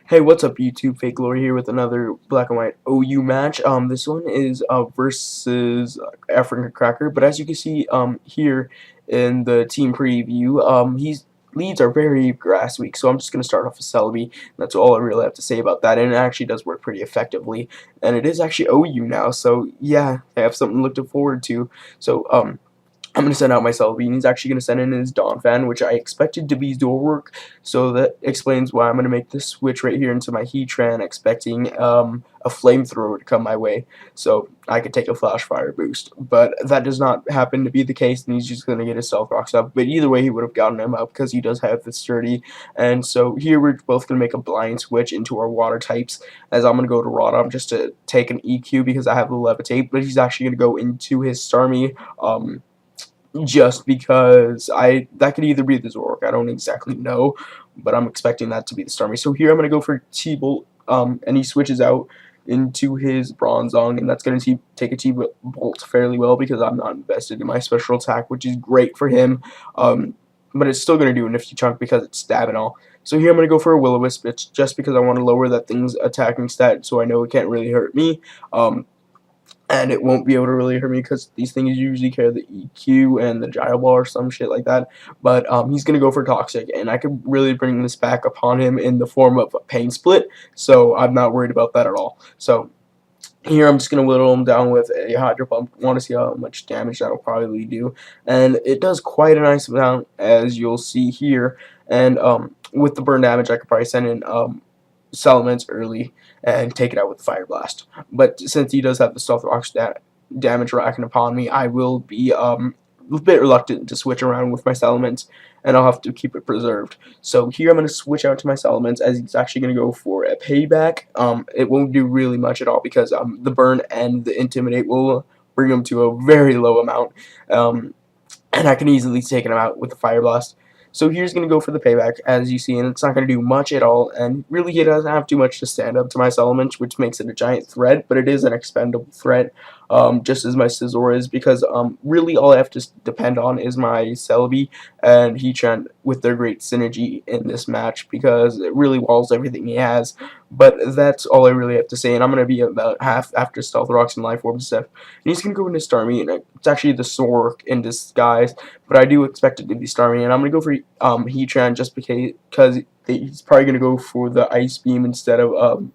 Hey, what's up, YouTube? Fake Glory here with another black and white OU match. This one is versus AfricanCracker, but as you can see here in the team preview, he's leads are very grass weak, so I'm just gonna start off with Selby. That's all I really have to say about that, and it actually does work pretty effectively. And it is actually OU now, so yeah, I have something to look forward to. So I'm going to send out my Selby, and he's actually going to send in his Dawn Fan, which I expected to be door work, so that explains why I'm going to make this switch right here into my Heatran, expecting a flamethrower to come my way, so I could take a flash fire boost. But that does not happen to be the case, and he's just going to get his Stealth Rocks up. But either way, he would have gotten him up, because he does have the sturdy, and so here we're both going to make a blind switch into our water types, as I'm going to go to Rodom just to take an EQ, because I have the Levitate, but he's actually going to go into his Starmie, just because that could either be the Zork, I don't exactly know, but I'm expecting that to be the Starmie. So here I'm going to go for T-Bolt, and he switches out into his Bronzong, and that's going to take a T-Bolt fairly well because I'm not invested in my special attack, which is great for him, but it's still going to do a nifty chunk because it's stab and all. So here I'm going to go for a Will-O-Wisp. It's just because I want to lower that thing's attacking stat so I know it can't really hurt me. And it won't be able to really hurt me because these things usually carry the EQ and the Gyro Ball or some shit like that. But he's going to go for Toxic, and I could really bring this back upon him in the form of a Pain Split, so I'm not worried about that at all. So here I'm just going to whittle him down with a Hydro Pump. Want to see how much damage that'll probably do. And it does quite a nice amount, as you'll see here. And with the burn damage, I could probably send in Salamence early and take it out with Fire Blast. But since he does have the Stealth Rocks damage racking upon me, I will be a bit reluctant to switch around with my Salamence, and I'll have to keep it preserved. So here I'm going to switch out to my Salamence, as he's actually going to go for a Payback. It won't do really much at all because the Burn and the Intimidate will bring him to a very low amount, and I can easily take him out with the Fire Blast. So here's going to go for the Payback, as you see, and it's not going to do much at all, and really he doesn't have too much to stand up to my Salamence, which makes it a giant threat, but it is an expendable threat, just as my Scizor is, because really all I have to depend on is my Selby and Heatran with their great synergy in this match, because it really walls everything he has. But that's all I really have to say, and I'm going to be about half after Stealth Rocks and Life Orb and stuff. And he's going to go into Starmie, and it's actually the Zork in disguise, but I do expect it to be Starmie, and I'm going to go for Heatran just because he's probably going to go for the Ice Beam instead of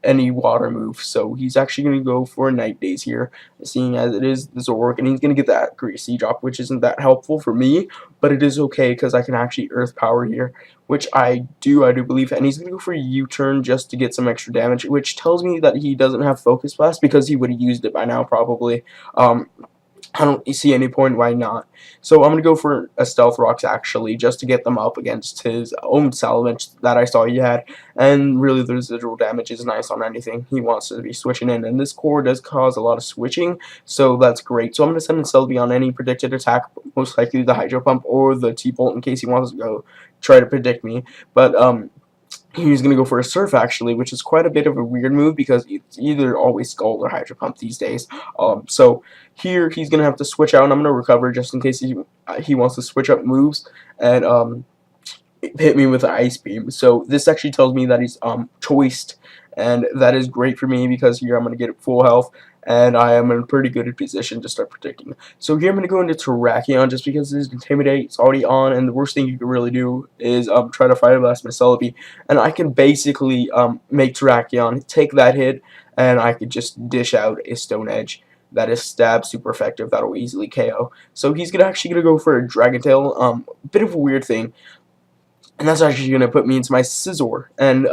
any water move. So he's actually going to go for Night Daze here, seeing as it is the Zork, and he's going to get that Greasy Drop, which isn't that helpful for me, but it is okay because I can actually Earth Power here, which I do believe, and he's going to go for a U-turn just to get some extra damage, which tells me that he doesn't have Focus Blast because he would have used it by now probably. I don't see any point why not. So I'm going to go for a Stealth Rocks actually, just to get them up against his own Salamence that I saw he had. And really the residual damage is nice on anything he wants to be switching in. And this core does cause a lot of switching, so that's great. So I'm going to send in Selby on any predicted attack, most likely the Hydro Pump or the T-Bolt in case he wants to go try to predict me. But he's going to go for a Surf, actually, which is quite a bit of a weird move because it's either always Scald or Hydro Pump these days. So here he's going to have to switch out, and I'm going to recover just in case he wants to switch up moves and hit me with an Ice Beam. So this actually tells me that he's choiced, and that is great for me because here I'm going to get full health, and I am in a pretty good position to start predicting. So here I'm going to go into Terrakion just because his Intimidate is already on, and the worst thing you can really do is try to Fire Blast my Celebi, and I can basically make Terrakion take that hit, and I could just dish out a Stone Edge. That is stab super effective. That'll easily KO. So he's actually gonna go for a Dragon Tail. Bit of a weird thing. And that's actually going to put me into my Scizor. And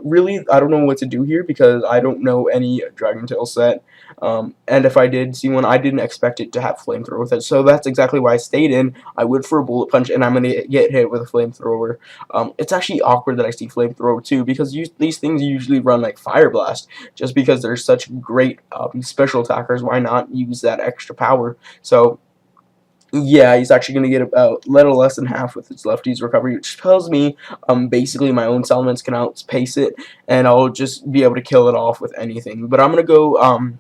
really, I don't know what to do here because I don't know any Dragon Tail set. And if I did see one, I didn't expect it to have Flamethrower with it. So that's exactly why I stayed in. I went for a Bullet Punch, and I'm going to get hit with a Flamethrower. It's actually awkward that I see Flamethrower too because these things usually run like Fire Blast. Just because they're such great special attackers, why not use that extra power? So yeah, he's actually going to get about little less than half with his lefties recovery, which tells me basically my own Salamence can outpace it, and I'll just be able to kill it off with anything. But I'm going to go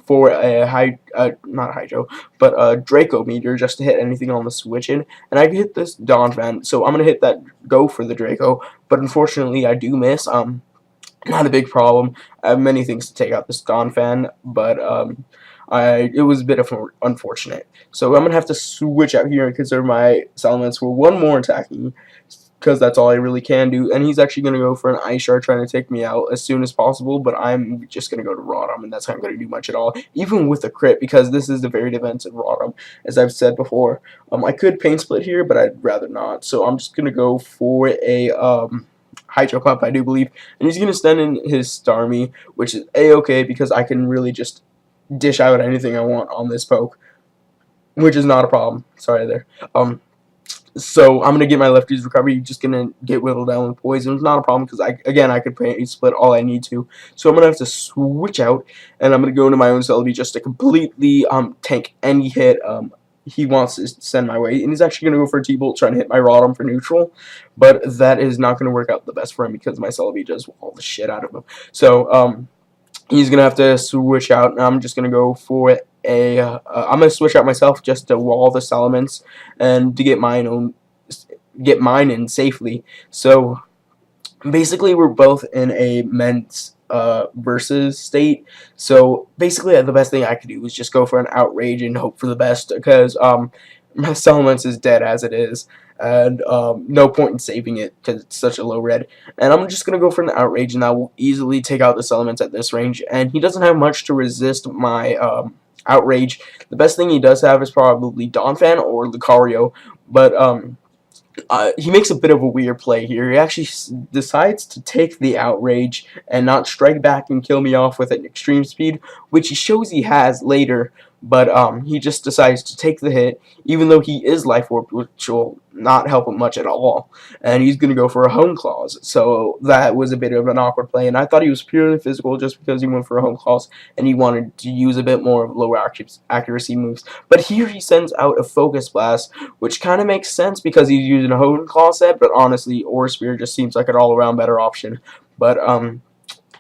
for a not Hydro, but a Draco Meteor just to hit anything on the switch in, and I can hit this Dawn Fan, so I'm going to hit that, go for the Draco, but unfortunately I do miss. not a big problem. I have many things to take out this Don fan, but it was a bit of unfortunate. So I'm gonna have to switch out here and conserve my Salamence for one more attacking, because that's all I really can do. And he's actually gonna go for an Ice Shard, trying to take me out as soon as possible. But I'm just gonna go to Rotom, and that's not gonna do much at all, even with a crit, because this is a very defensive Rotom, as I've said before. I could Pain Split here, but I'd rather not. So I'm just gonna go for a Hydro Pump, I do believe, and he's gonna send in his Starmie, which is a-okay because I can really just dish out anything I want on this poke, which is not a problem. Sorry there. So I'm gonna get my lefties recovery. Just gonna get whittled down with poison. It's not a problem because I could Pain Split all I need to. So I'm gonna have to switch out, and I'm gonna go into my own Celebi just to completely tank any hit he wants to send my way. And he's actually gonna go for a T-Bolt, trying to hit my Rotom for neutral, but that is not gonna work out the best for him because my Celebi does all the shit out of him. So he's gonna have to switch out, and I'm just gonna go for I'm gonna switch out myself just to wall the Salamence and to get mine in safely. So basically, we're both in a men's versus state. So basically, the best thing I could do was just go for an outrage and hope for the best, because my Salamence is dead as it is, and no point in saving it because it's such a low red. And I'm just gonna go for an outrage, and that will easily take out the Salamence at this range. And he doesn't have much to resist my outrage. The best thing he does have is probably Donphan or Lucario, but he makes a bit of a weird play here. He actually decides to take the outrage and not strike back and kill me off with an extreme speed, which he shows he has later. But he just decides to take the hit, even though he is Life Orb, which will not help him much at all. And he's going to go for a Home Claws. So that was a bit of an awkward play. And I thought he was purely physical just because he went for a Home Claws and he wanted to use a bit more of lower accuracy moves. But here he sends out a Focus Blast, which kind of makes sense because he's using a Home Claw set. But honestly, Aura Sphere just seems like an all-around better option. But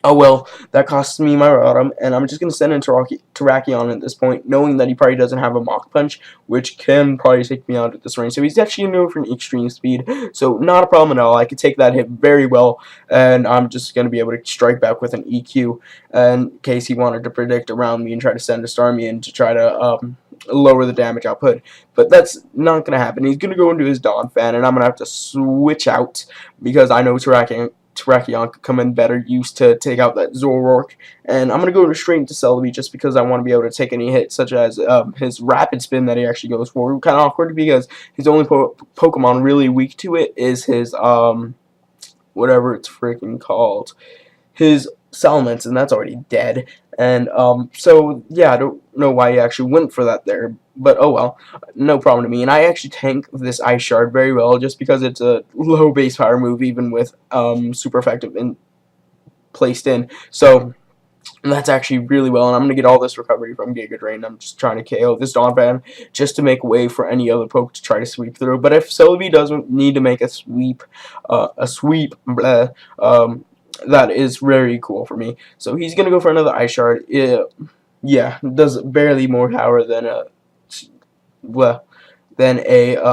oh well, that costs me my Rotom, and I'm just going to send in Terrakion at this point, knowing that he probably doesn't have a Mach Punch, which can probably take me out at this range. So he's actually going to go for an Extreme Speed, so not a problem at all. I could take that hit very well, and I'm just going to be able to strike back with an EQ, in case he wanted to predict around me and try to send a Starmie in to try to lower the damage output. But that's not going to happen. He's going to go into his Donphan, and I'm going to have to switch out because I know Terrakion could come in better used to take out that Zoroark, and I'm going to go straight into Celebi just because I want to be able to take any hits, such as his Rapid Spin that he actually goes for. Kind of awkward because his only Pokemon really weak to it is his, whatever it's freaking called, his Salamence, and that's already dead. And so yeah, I don't know why he actually went for that there, but oh well, no problem to me. And I actually tank this Ice Shard very well just because it's a low base power move, even with super effective and placed in. So that's actually really well, and I'm going to get all this recovery from Giga Drain. I'm just trying to KO this Donphan just to make way for any other poke to try to sweep through. But if Celebi doesn't need to make a sweep, that is very cool for me. So he's going to go for another Ice Shard. Yeah, does barely more power than a,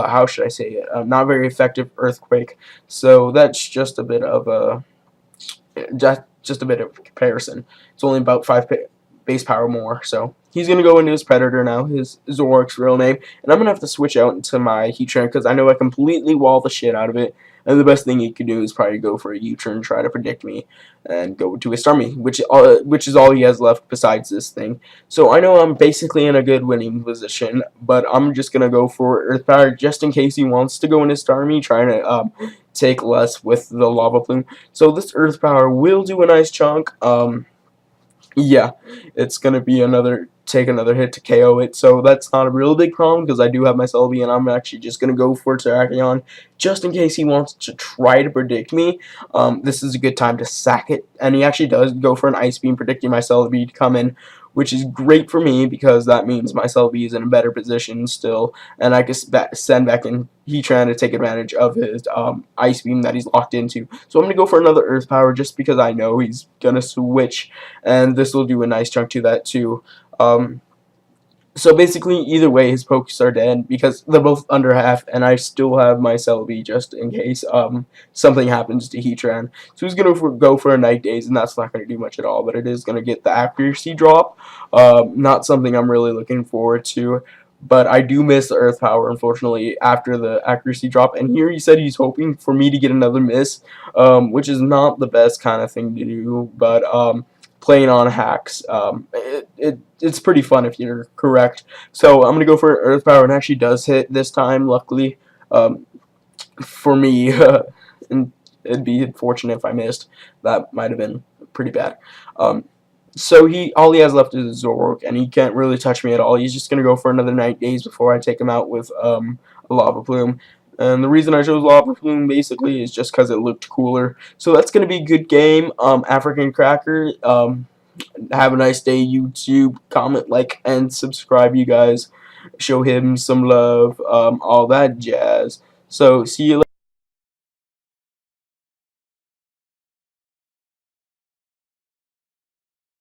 how should I say it, not very effective Earthquake. So that's just a bit of a, just a bit of comparison. It's only about 5 base power more. So he's going to go into his Predator now, his Zoroark's real name. And I'm going to have to switch out into my Heatran because I know I completely wall the shit out of it. And the best thing he could do is probably go for a U-turn, try to predict me, and go to his Starmie, which is all he has left besides this thing. So I know I'm basically in a good winning position, but I'm just going to go for Earth Power just in case he wants to go in his Starmie, trying to take less with the Lava Plume. So this Earth Power will do a nice chunk. Yeah, it's going to be take another hit to KO it, so that's not a real big problem because I do have my Celebi, and I'm actually just going to go for Terrakion just in case he wants to try to predict me. This is a good time to sack it, and he actually does go for an Ice Beam, predicting my Celebi to come in, which is great for me because that means my Celebi is in a better position still, and I can send back in Heatran to take advantage of his Ice Beam that he's locked into. So I'm going to go for another Earth Power just because I know he's going to switch, and this will do a nice chunk to that too. So basically, either way, his pokes are dead because they're both under half, and I still have my Celebi just in case something happens to Heatran. So he's gonna go for a Night Daze, and that's not gonna do much at all, but it is gonna get the accuracy drop. Not something I'm really looking forward to. But I do miss the Earth Power, unfortunately, after the accuracy drop. And here he said he's hoping for me to get another miss, which is not the best kind of thing to do. But playing on hacks, it's pretty fun if you're correct. So I'm gonna go for Earth Power, and actually does hit this time, luckily, for me. And it'd be unfortunate if I missed. That might have been pretty bad. So all he has left is Zoroark, and he can't really touch me at all. He's just gonna go for another Night Daze before I take him out with a Lava Plume. And the reason I chose Lava Plume basically is just because it looked cooler. So that's gonna be a good game. AfricanCracker. Have a nice day, YouTube. Comment, like, and subscribe, you guys. Show him some love. All that jazz. So see you later.